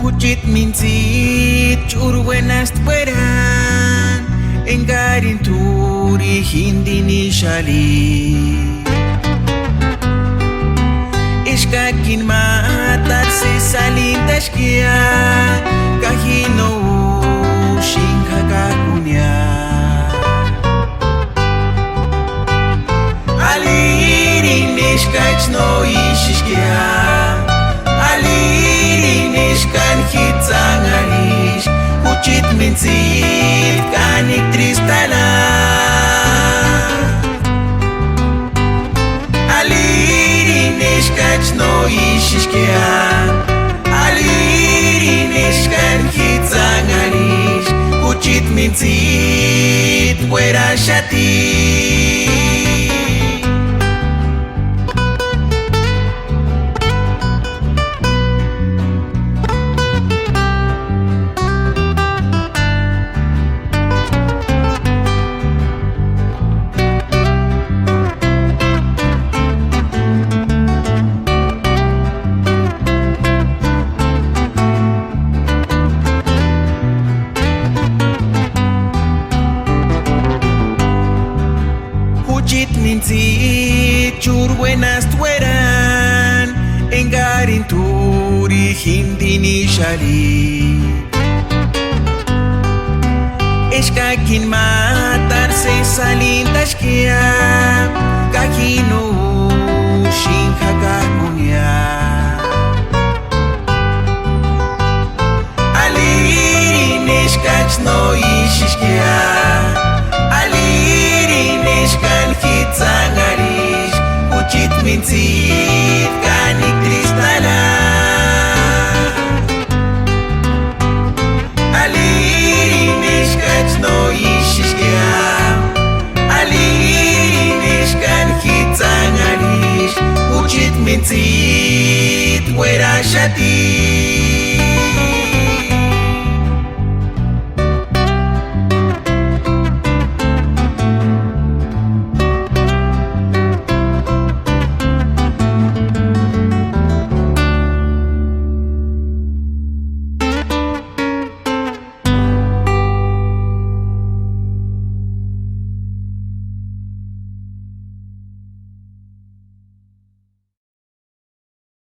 Kuchit minzit churbuenas tueran engarin turi hindi ni shali Ishkakin matar se salintas kia kahino shinka kakunya Alirin ishkach no ishishkia Alirin ishkan hitzangarish Kuchit minzit kanik tristala no ishishkia Alirin ishkan hitzangarish Kuchit minzit fuera shati Minzit churbuenas tueran engarin turi hindi ni shali Ishkakin matar se salintas kia kahino shinka kakunya Alirin ishkach no ishishkia Alirin ishkan hitzangarish Kuchit minzit kanik tristala Alirin ishkach no ishishkia Alirin ishkan hitzangarish Kuchit minzit fuera shati